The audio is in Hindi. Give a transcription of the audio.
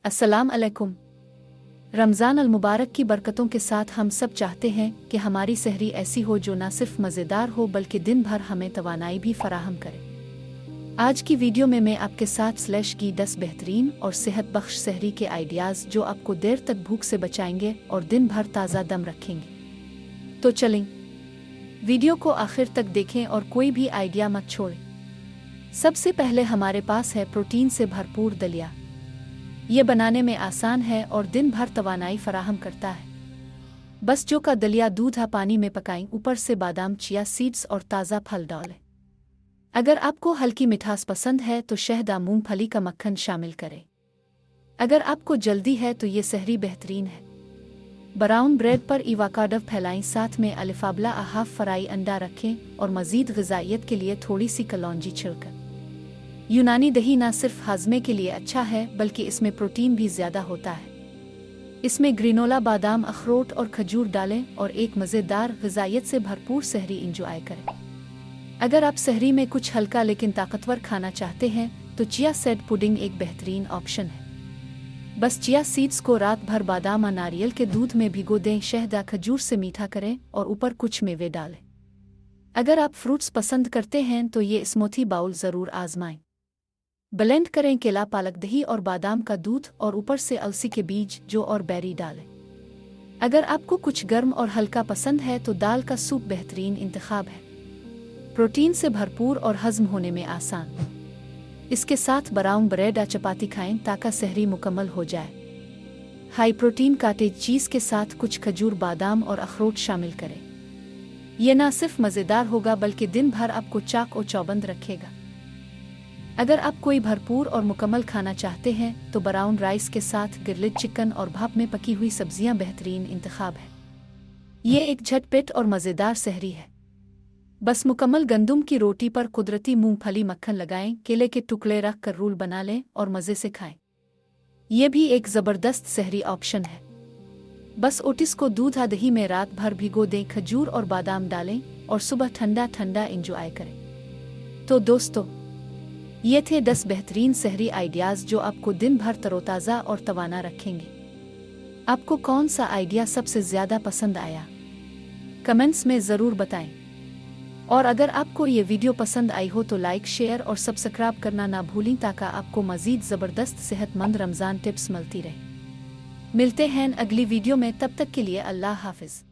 अस्सलाम अलैकुम। रमज़ान अल मुबारक की बरकतों के साथ हम सब चाहते हैं कि हमारी सहरी ऐसी हो जो न सिर्फ मज़ेदार हो बल्कि दिन भर हमें तवानाई भी फराहम करे। आज की वीडियो में मैं आपके साथ स्लैश की 10 बेहतरीन और सेहत बख्श सहरी के आइडियाज़ जो आपको देर तक भूख से बचाएंगे और दिन भर ताज़ा दम रखेंगे। तो चलें, वीडियो को आखिर तक देखें और कोई भी आइडिया मत छोड़ें। सबसे पहले हमारे पास है प्रोटीन से भरपूर दलिया। ये बनाने में आसान है और दिन भर तवानाई फराहम करता है। बस जो का दलिया दूध पानी में पकाएं, ऊपर से बादाम, चिया सीड्स और ताज़ा फल डालें। अगर आपको हल्की मिठास पसंद है तो शहद या मूंगफली का मक्खन शामिल करें। अगर आपको जल्दी है तो ये सहरी बेहतरीन है। ब्राउन ब्रेड पर एवोकाडो फैलाएं, साथ में अलिफाबला हाफ फ्राई अंडा रखें और मज़ीद ग़िज़ाइयत के लिए थोड़ी सी कलौंजी छिड़कर। यूनानी दही न सिर्फ हाजमे के लिए अच्छा है बल्कि इसमें प्रोटीन भी ज़्यादा होता है। इसमें ग्रेनोला, बादाम, अखरोट और खजूर डालें और एक मज़ेदार ग़िज़ाइयत से भरपूर सहरी इंजॉय करें। अगर आप सहरी में कुछ हल्का लेकिन ताकतवर खाना चाहते हैं तो चिया सीड पुडिंग एक बेहतरीन ऑप्शन है। बस चिया सीड्स को रात भर बादाम और नारियल के दूध में भिगो दें, शहद या खजूर से मीठा करें और ऊपर कुछ मेवे डालें। अगर आप फ्रूट्स पसंद करते हैं तो ये स्मूथी बाउल ज़रूर आजमाएं। ब्लेंड करें केला, पालक, दही और बादाम का दूध और ऊपर से अलसी के बीज, जो और बेरी डालें। अगर आपको कुछ गर्म और हल्का पसंद है तो दाल का सूप बेहतरीन इंतखाब है। प्रोटीन से भरपूर और हजम होने में आसान। इसके साथ ब्राउन ब्रेड या चपाती खाएं ताकि सहरी मुकम्मल हो जाए। हाई प्रोटीन कॉटेज चीज़ के साथ कुछ खजूर, बादाम और अखरोट शामिल करें। यह न सिर्फ मज़ेदार होगा बल्कि दिन भर आपको चाक और चौबंद रखेगा। अगर आप कोई भरपूर और मुकम्मल खाना चाहते हैं तो ब्राउन राइस के साथ ग्रिल्ड चिकन और भाप में पकी हुई सब्जियां बेहतरीन इंतखाब है। ये एक झटपट और मज़ेदार सहरी है। बस मुकम्मल गंदुम की रोटी पर कुदरती मूंगफली मक्खन लगाएं, केले के टुकड़े रख कर रोल बना लें और मज़े से खाएं। ये भी एक ज़बरदस्त सहरी ऑप्शन है। बस ओट्स को दूध या दही में रात भर भिगो दें, खजूर और बादाम डालें और सुबह ठंडा ठंडा इंजॉय करें। तो दोस्तों, ये थे 10 बेहतरीन सहरी आइडियाज़ जो आपको दिन भर तरोताज़ा और तवाना रखेंगे। आपको कौन सा आइडिया सबसे ज़्यादा पसंद आया, कमेंट्स में ज़रूर बताएं। और अगर आपको ये वीडियो पसंद आई हो तो लाइक, शेयर और सब्सक्राइब करना ना भूलें ताकि आपको मज़ीद ज़बरदस्त सेहतमंद रमज़ान टिप्स मिलती रहे। मिलते हैं अगली वीडियो में, तब तक के लिए अल्लाह हाफ़िज़।